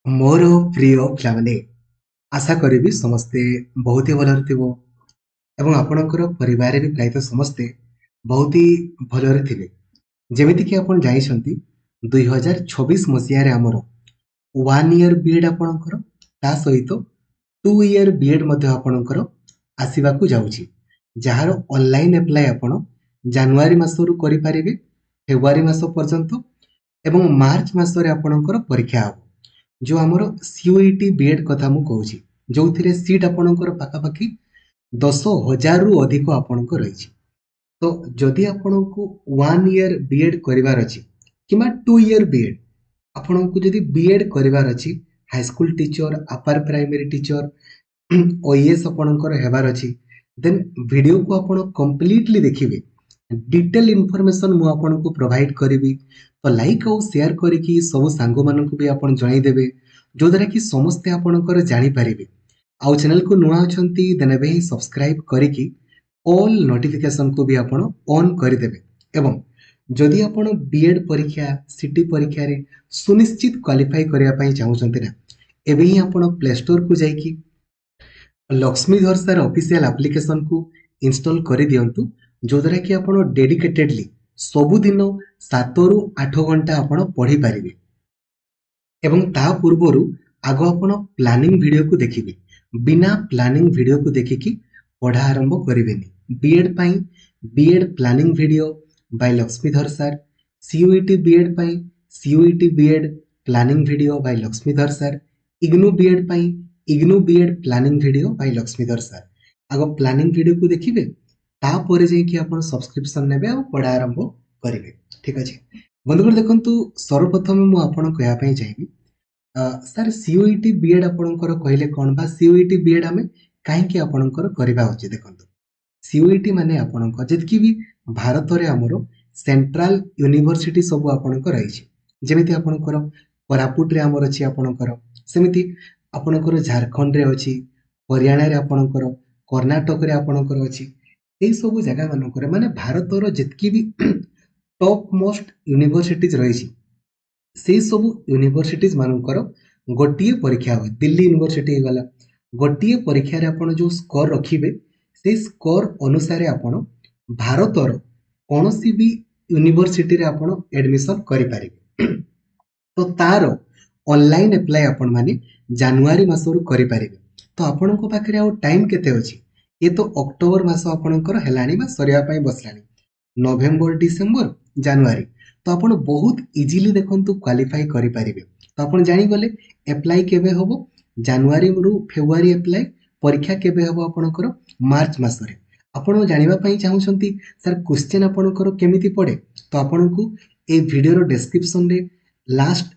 ମୋର ପ୍ରିୟ ପିଲାମାନେ, ଆଶା କରିବି ସମସ୍ତେ ବହୁତ ହି ଭଲରେ ଥିବ ଏବଂ ଆପଣଙ୍କର ପରିବାରରେ ବି ପ୍ରାୟତଃ ସମସ୍ତେ ବହୁତ ହି ଭଲରେ ଥିବେ। ଯେମିତିକି ଆପଣ ଜାଣିଛନ୍ତି 2026 ମସିହାରେ ଆମର 1 ଇୟର ବିଏଡ୍ ଆପଣଙ୍କର, ତା ସହିତ 2 ଇୟର ବିଏଡ୍ ମଧ୍ୟ ଆପଣଙ୍କର ଆସିବାକୁ ଯାଉଛି, ଯାହାର ଅନଲାଇନ୍ ଆପ୍ଲାଏ ଆପଣ ଜାନୁଆରୀ ମାସରୁ କରିପାରିବେ ଫେବୃଆରୀ ମାସ ପର୍ଯ୍ୟନ୍ତ ଏବଂ ମାର୍ଚ୍ଚ ମାସରେ ଆପଣଙ୍କର ପରୀକ୍ଷା ହେବ। जो आमर सीयूईटी बीएड कथा मु कहूँ जो सीट आपणकर पाखापाखि 10,000 रु अधिक आपणकर रही। तो जदि आपण को 1 इयर बीएड करार अच्छी कि 2 इयर बीएड आपण को जदि बीएड करार अच्छी high school teacher upper primary teacher OS आपणकर हेबार अच्छी देन वीडियो को आपण कंप्लीटली देखिए डिटेल इनफॉरमेशन मु आपन को प्रोवाइड करी। तो लाइक और शेयर करके सब सांग मान भी आप जनईदेवे जो द्वारा कि समस्ते आपणकर जानीपारे। आउ चैनल को नुआ अच्छा देने भी सब्सक्राइब करके ऑल नोटिफिकेशन को भी आप ऑन करदेवे। एवं जदि आपण बीएड परीक्षा सीटी परीक्षा रे सुनिश्चित क्वालिफाई करने चाहते ना एवं ही आप प्ले स्टोर को जाकि लक्ष्मीधर सर ऑफिशियल एप्लिकेशन को इंस्टॉल कर दिंतु जो द्वारा कि आप डेडिकेटेडली सबुदिन 7 रु 8 घंटा आप पढ़ी पारे। एवं ता पूर्वर आग आप प्लानिंग वीडियो को देखिए, बिना प्लानिंग वीडियो को देखिकी पढ़ा आरंभ करेंगे। बीएड पाई B Ed planning video by Laxmidhar sir, CUET B Ed पाई CUET B Ed planning video by Laxmidhar sir, IGNOU B Ed पाई IGNOU B Ed planning video by Laxmidhar sir. आग प्लानिंग वीडियो को देखिए तापर जाकि आप सब्सक्रिप्शन नेबे और पढ़ा आरंभ करेंगे। ठीक अच्छे बंधुगण, देखो सर्वप्रथम मुझे कहवाई चाहिए सर सीयूईटी बीएड आपणकर कहले कौन बा सीयूईटी बीएड आम कहीं आपणकर करवा उचित। देखो सीयूईटी माने आपणकर जितकी भी भारत में आमर सेंट्रल यूनिवर्सिटी सब आपणकर रही जमी आपणकर कोरापुट रे आमर अच्छी आपणकर सेमती आपणकर झारखंड रे अच्छी, हरियाणा रे आपणकर, कर्णाटक रे आपणकर अच्छी। यही सब जगह मानकर माने भारतर जितकी भी टॉप मोस्ट यूनिवर्सिटीज रही से सब यूनिवर्सिटीज मानकर गोटे परीक्षा हुए। दिल्ली यूनिवर्सिटी गला गोटे परीक्षा रे आपण जो स्कोर रखिबे से स्कोर अनुसार आपण भारतर कौन सी भी यूनिवर्सिटी रे आपण एडमिशन करि पारिबे। तो तार ऑनलाइन अप्लाई आपण माने जनवरी मासरु करि पारिबे। तो आपण को पाखरे आ टाइम केते अछि? ये तो अक्टोबर मास आपणकर हेलानी बा सरिया पई बसलानी, नवेम्बर डिसेम्बर जनवरी तो आप बहुत इजिली देखो क्वालिफाई करें। तो आप जानीगले एप्लाई केबे होबो जनवरी रु फेब्रुआरी एप्लाई परीक्षा केबे होबो आपणकर मार्च मासरे। आपण जानिबा पई चाहुछंती सर क्वेश्चन आपणकर केमिति पड़े तो आपण को ए वीडियो रो डिस्क्रिप्शन रे लास्ट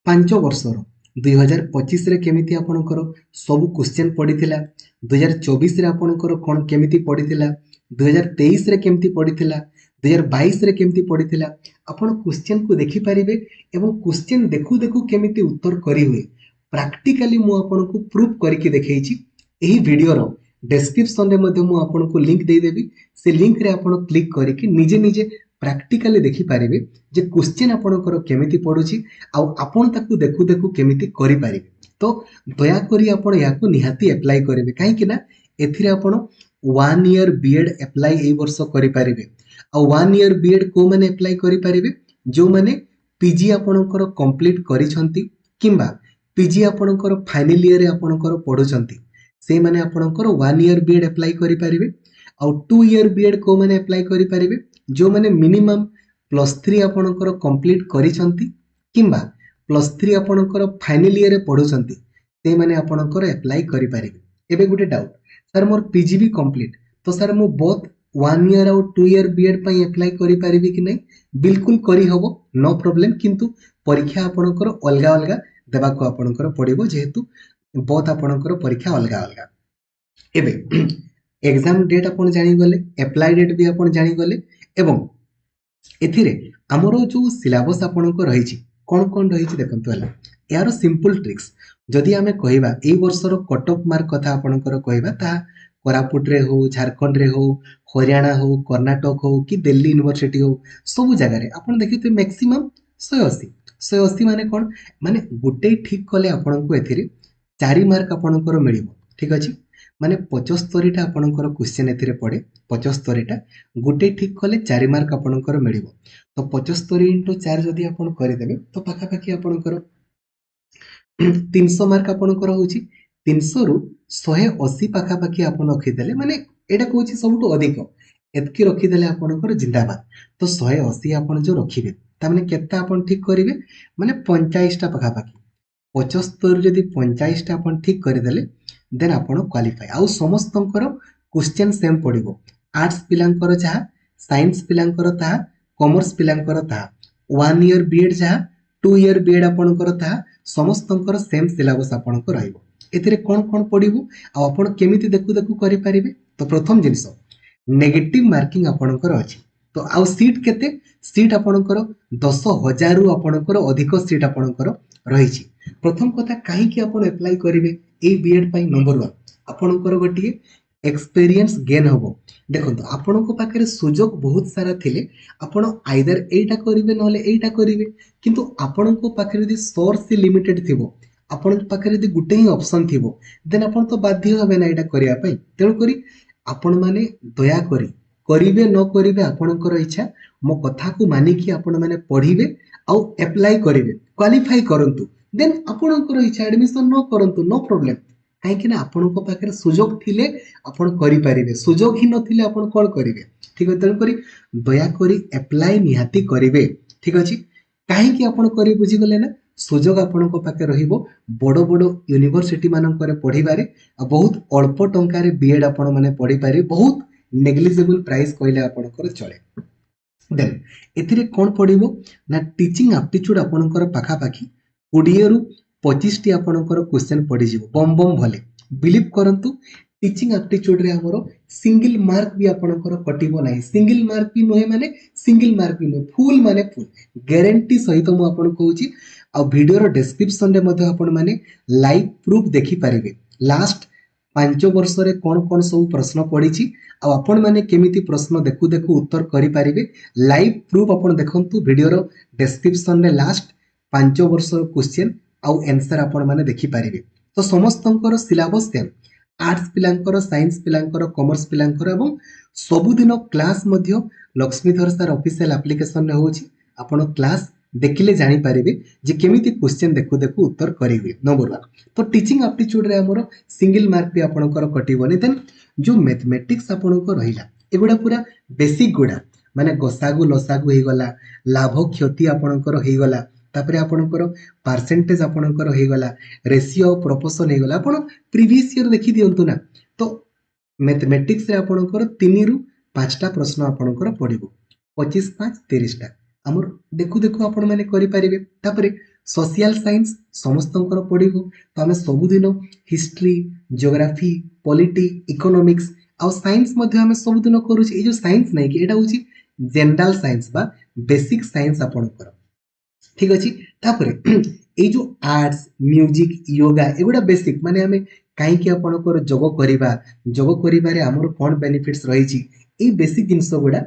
5 वर्षर 2025 रे केमिति आपणकर सब क्वेश्चन पड़ीथिला, 2024 रे आपणकर कोन केमिति पड़ीथिला, 2023 रे केमिति पड़ीथिला, 2022 रे केमिति पड़ीथिला आपण क्वेश्चन को देखि पारिबे एवं क्वेश्चन देखु देखु केमिति उत्तर करी हुए प्रैक्टिकली मु आपण को प्रूफ करके देखैछि। एही वीडियो रो डिस्क्रिप्शन रे मध्ये मु आपण को लिंक दे देबी, से लिंक रे आपण क्लिक करके निजे निजे प्रैक्टिकली देखि पारिबे जे क्वेश्चन आपणकर केमिति पडुछि आ आपण ताकू देखु देखु केमिति करि पारिबे। तो दया करी आपण याको निहाती अप्लाई करिवे काहे कि ना एथिरे आपण 1 इयर बीएड अप्लाई ए वर्ष करि पारिबे। आ 1 इयर बीएड को माने अप्लाई करि पारिबे जो माने पीजी आपणकर कंप्लीट करिसंती किंबा पीजी आपणकर फाइनल ईयर रे आपणकर पढुचंती से माने आपणकर 1 इयर बीएड अप्लाई करि पारिबे। आ 2 इयर बीएड को माने अप्लाई करि पारिबे जो माने मिनिमम +3 आपणकर कंप्लीट करिसंती किंबा +3 आपणकर फाइनल ईयर रे पढुचंती से माने आपणकर अप्लाई करि पारिबे। एबे गुटे डाउट सर मोर पीजी भी कंप्लीट तो सर मु बोथ 1 इयर और 2 इयर बीएड पई अप्लाई करि पारिबे कि नहीं? बिल्कुल करी हबो, नो प्रॉब्लम। किंतु परीक्षा आपणकर अलगा अलगा देबा को आपणकर पड़िबो जेहेतु बोथ आपणकर परीक्षा अलगा अलगा। एबे एग्जाम डेट आपण जानि गले, अप्लाई डेट भी आपण जानि गले एवं एथिरे हमरो जो सिलेबस आपणकर रहिछि कोन कोन रहिछि देखंतु हला यार सिंपल ट्रिक्स। जदि आमे कहिबा ए वर्षर कट ऑफ मार्क कथा आपणकर कहिबा ता कोरापुट रे हो, झारखंड रे हो, हरियाणा हो, कर्णाटक हो कि दिल्ली यूनिवर्सिटी हो सब जगह रे आपण देखिते मैक्सिमम 180 180 माने कौन माने गुटे ठीक कले आपनको एथिरे 4 मार्क आपनकर मिलिबो ठीक अछि माने 75 टा आपनकर क्वेश्चन एथिरे पड़े 75 टा गुटे ठीक कले 4 मार्क आपनकर मिलिबो तो 75 * 4 जदि आपन करिदेबे तो पाखा पाखी आपनकर 300 मार्क आपनकर होउची 300 रु 180 पाखा पाखी आपन रखिदेले माने एटा कहूची सबटु अधिक एतकी रखिदेले आपनकर जिंदाबाद तो 180 आपन जो रखिबे ता माने केते आपन ठीक करिवे माने 45 टा पाखा पाखी 75 जदि 45 टा आपन ठीक करिदेले देन आपन क्वालिफाई आउ समस्तंकर क्वेश्चन सेम पड़िबो आर्ट्स पिलांकर जहा साइंस पिलांकर ता कॉमर्स पिलांकर ता 1 ईयर बीएड जहा 2 ईयर बीएड आपनकर ता समस्तंकर सेम सिलेबस आपनकर रहइबो एथिरे कोन कोन पड़िबो आ आपन केमिति देखु देखु करि परिबे तो प्रथम जिंस नेगेटिव मार्किंग आपनकर अछि तो आउ सीट केते सीट आपनकर 10,000 रु आपनकर अधिक सीट आपनकर रहिछि प्रथम कथा काहे कि आपन अप्लाई करिवे ए बीएड पई नंबर 1 आपनकर गोटिए एक्सपीरियंस गेन होबो देखंतु आपनको पाखरे सुजोग बहुत सारा थिले आपण आइदर एटा करिवे नले एटा करिवे किंतु आपनको पाखरे यदि सोर्स लिमिटेड थिबो आपण पाखरे यदि गुटे ही ऑप्शन थिबो देन आपण तो बाध्य होबे ना एटा करिया पई तेनु करी आपण माने दया करी करिवे न करिवे आपणकर इच्छा मो कथा को मानि कि आपण माने पढिबे आ अप्लाई करिवे क्वालिफाई करंतु देन आपणकर इच्छा एडमिशन न करंतु नो प्रॉब्लम काहे कि ना आपणको पाखरे सुजोग थिले आपण करि परिबे सुजोग ही नथिले आपण कोन करिवे ठीक है तेनु करी दया करी अप्लाई निहाती करिवे ठीक अछि काहे कि आपण करि बुझी गले ना सुजोग आपणको पाखे रहिबो बड़ बड़ यूनिवर्सिटी मानकर पढिबारे आ बहुत अल्प टंकारे बीएड आपण माने पढि पारे बहुत नेग्लिजिबल प्राइस कहले आपणकर चले देन एथिरे कोन पडिबो ना टीचिंग एप्टीट्यूड आपणकर पाखा पाखी 20 रु 25 टी आपणकर क्वेश्चन पडि जिवो बम बम भले बिलीव करंतु टीचिंग एप्टीट्यूड रे हमरो सिंगल मार्क भी आपणकर कटिबो नाही सिंगल मार्क भी नोहे माने सिंगल मार्क भी नो फुल माने फुल गारंटी सहित मु आपन कहूची आ वीडियो रो डिस्क्रिप्शन रे मध्ये आपण माने लाइव प्रूफ देखि पारिबे लास्ट 5 वर्ष रे कोन कोन सब प्रश्न पडिछि आ आपण माने केमिति प्रश्न देखु देखु उत्तर करि पारिबे लाइव प्रूफ आपण देखंतु वीडियो रो डिस्क्रिप्शन रे लास्ट 5 वर्ष रो क्वेश्चन आ आंसर आपण माने देखि पारिबे तो समस्तंकर सिलेबस सेम आर्ट्स पिलांकर साइंस पिलांकर कॉमर्स पिलांकर एवं सबुदिन क्लास मध्य लक्ष्मीधर सर ऑफिशियल एप्लीकेशन रे होछि आपण क्लास देखिले जानि पारिबे जे केमिति क्वेश्चन देखु देखु उत्तर करिवे नंबर 1 तो टीचिंग एप्टीट्यूड रे हमरो सिंगल मार्क भी आपणकर कटिबोनी देन जो मैथमेटिक्स आपणकर रहिला एगुडा पूरा बेसिक गुडा माने गसागु लसागु हे गला लाभ क्षति आपणकर हे गला तापरे आपणकर परसेंटेज आपणकर हे गला रेशियो प्रोपोर्शन हे गला आपण प्रीवियस ईयर देखि दियंतु ना तो मैथमेटिक्स रे आपणकर 3 रु 5 टा प्रश्न आपणकर पडिबो 25 5 30 टा हमर देखु देखु आपण माने करि परिबे तापरे सोशल साइंस समस्तंकर पडिबो तो हमें सब दिन हिस्ट्री ज्योग्राफी पॉलिटी इकोनॉमिक्स आ साइंस मध्ये हमें सब दिन करू छी ए जो साइंस नै कि एटा होची जनरल साइंस बा बेसिक साइंस आपणकर ठीक अछि तापरे ए जो आर्ट्स म्यूजिक योगा एगुडा बेसिक माने हमें काहे कि आपणकर जोग करिबारे हमर कोन बेनिफिट्स रही छी ए बेसिक जिंस गुडा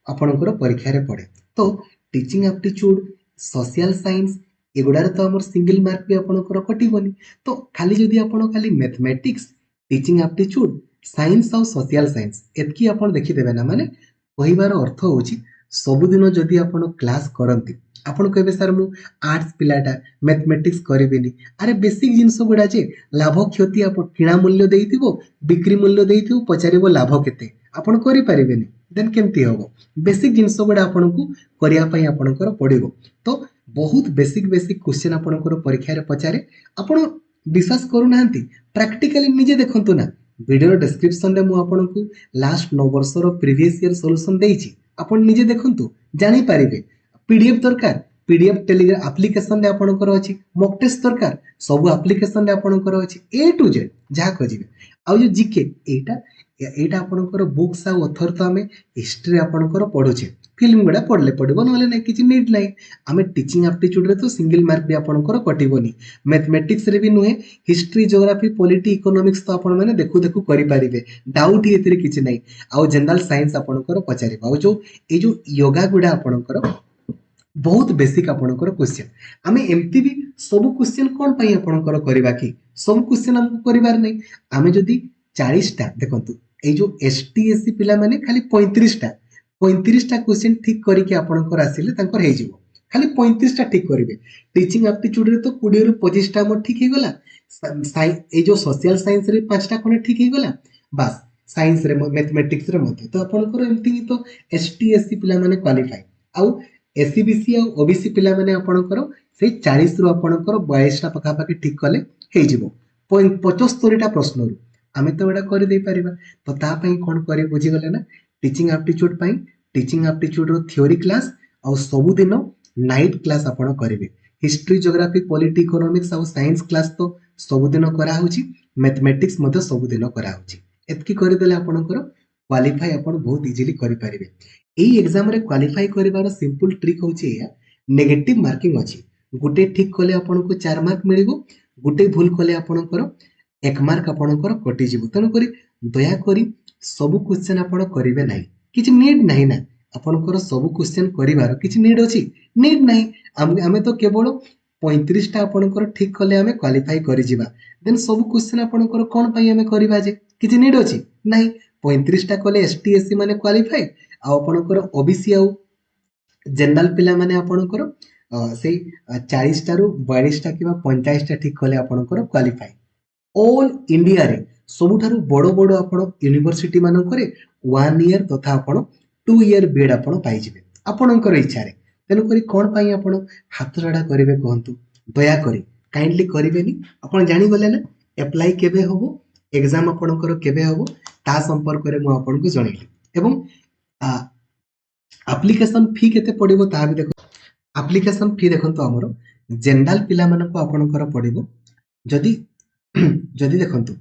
आपणकर परीक्षा रे पड़े तो टीचिंग एप्टीट्यूड सोशल साइंस एगुडार तो हमर सिंगल मार्क भी आपणकर कटिबोनी तो खाली जदी आपण खाली मैथमेटिक्स टीचिंग एप्टीट्यूड साइंस और सोशल साइंस एतकी आपण देखि देबे ना माने कहिबार अर्थ होची सब दिन जदी आपण क्लास करंती आपण कहबे सर मु आर्ट्स पिलाटा मैथमेटिक्स करिबेनी अरे बेसिक जिंस गुडा जे लाभ क्षति आपण किणा मूल्य देइथिबो बिक्री मूल्य देइथिबो पचारिबो लाभ केते आपण करि परिबेनी देन केमती होबो बेसिक जिंस गुडा आपण को करिया पई आपणकर पडिबो तो बहुत बेसिक बेसिक क्वेश्चन आपणकर परीक्षा रे पचारे आपण विश्वास करू नाहंती प्रैक्टिकली निजे देखंतु ना वीडियो डिस्क्रिप्शन रे मु आपण को लास्ट 9 वर्ष रो प्रीवियस ईयर सॉल्यूशन देइछि आपण निजे देखंतु जानि पारिबे पीडीएफ दरकार पीडीएफ टेलीग्राम एप्लीकेशन रे आपणकर अछि मॉक टेस्ट दरकार सब एप्लीकेशन रे आपणकर अछि ए टू जेड जहा खोजिबे आ जो जीके एटा आपणकर बुक्स आ ऑथर तो हमें हिस्ट्री आपणकर पढुछे फिल्म गुडा पढले पडिबो नले नै किछि नीड नै हमें टीचिंग एप्टीट्यूड रे तो सिंगल मार्क भी आपणकर कटिबोनी मैथमेटिक्स रे भी नुहे हिस्ट्री ज्योग्राफी पॉलिटी इकोनॉमिक्स तो आपण माने देखु देखु करि पारिबे डाउट ही एतरे किछि नै आ जनरल साइंस आपणकर पचारिबो आ जो ए जो योगा गुडा आपणकर बहुत बेसिक आपणकर क्वेश्चन आमे एमती भी सब क्वेश्चन कोन पई आपणकर करबा कि सब क्वेश्चन हमको करिवार नै आमे जदी 40 टा देखंतु ए जो एसटीएससी पिला माने खाली 35 टा क्वेश्चन ठीक करिके आपणकर आसिले तांकर हे जिवो खाली 35 टा ठीक करिवे टीचिंग एप्टीट्यूड रे तो 20 रु 25 टा मोर ठीक हे गला ए जो सोशल साइंस रे 5 टा कोन ठीक हे गला बस साइंस रे मैथमेटिक्स रे मते तो आपणकर एमती ही तो एसटीएससी पिला माने क्वालिफाई आउ एससीबीसी आ ओबीसी पिला माने आपणकर से 40 रु आपणकर 22 टा पकापाकी ठीक कले हे जिवो 75 टा प्रश्न रु आमे तो एडा करि दे परिबा तो ता पई कोन करि बुझी गले ना टीचिंग एप्टीट्यूड पई टीचिंग एप्टीट्यूड रो थ्योरी क्लास आ सब दिन नाइट क्लास आपण करिवे हिस्ट्री ज्योग्राफी पॉलिटी इकोनॉमिक्स आ साइंस क्लास तो सब दिन करा होची मैथमेटिक्स मते सब दिन करा होची एतकी करि देले आपणकर क्वालिफाई आपण बहुत इजीली करि परिबे एई एग्जाम रे क्वालिफाई करिवार सिंपल ट्रिक होची या नेगेटिव मार्किंग अछि गुटे ठीक कले आपनको 4 मार्क मिलिबो गुटे भूल कले आपणकर 1 मार्क आपणकर कटि जिवो तनो करी दया करी सब क्वेश्चन आपण करिवे नाही किछि नीड नाही ना आपणकर सब क्वेश्चन करिवार किछि नीड अछि नीड नाही आमे तो केवल 35 टा आपणकर ठीक कले आमे क्वालिफाई करि जिबा देन सब क्वेश्चन आपणकर कोन पई आमे करिबा जे किछि नीड अछि नाही 35 टा कले एसटीएससी माने क्वालिफाई आ आपणकर ओबीसी आ जनरल पिला माने आपणकर से 40 टा रु 42 टा किबा 45 टा ठीक कले आपणकर क्वालिफाई ऑल इंडिया रे सबुठारु बड़ बड़ आपण यूनिवर्सिटी मानकरे 1 ईयर तथा आपण 2 ईयर बीएड आपण पाई जिवे आपणकर इच्छा रे तेनु करी कोन पई आपण हाथ रडा करिवे कहंतु दया करी काइंडली करिवेनी आपण जानि गले ना अप्लाई केबे होबो एग्जाम आपणकर केबे होबो ता संपर्क रे मु आपनको जणैली एवं एप्लीकेशन फी केते पडिबो ता भी देखो एप्लीकेशन फी देखंतु हमरो जनरल पिला मानको आपणकर पडिबो जदी जदी देखंतु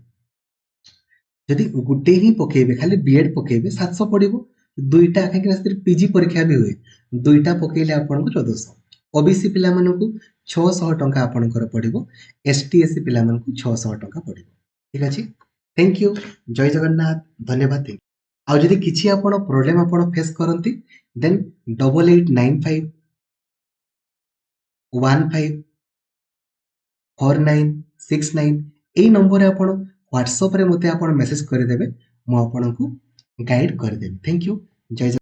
जदी गुटे ही पकेबे खाली बीएड पकेबे 700 पडिबो दुईटा काहे कि पीजी परीक्षा भी हुए दुईटा पकेले आपनको 1400 ओबीसी पिला मानको 600 टंका आपणकर पडिबो एसटीएससी पिला मानको 600 टंका पडिबो ठीक अछि थैंक यू जय जगन्नाथ धन्यवाद आ जदी किछि आपण प्रॉब्लम आपण फेस करंती देन 8895 15 4969 এই নম্বরে आपण WhatsApp रे मते आपण मेसेज कर देबे मु आपन को गाइड कर देबे थैंक यू जय जगन्नाथ।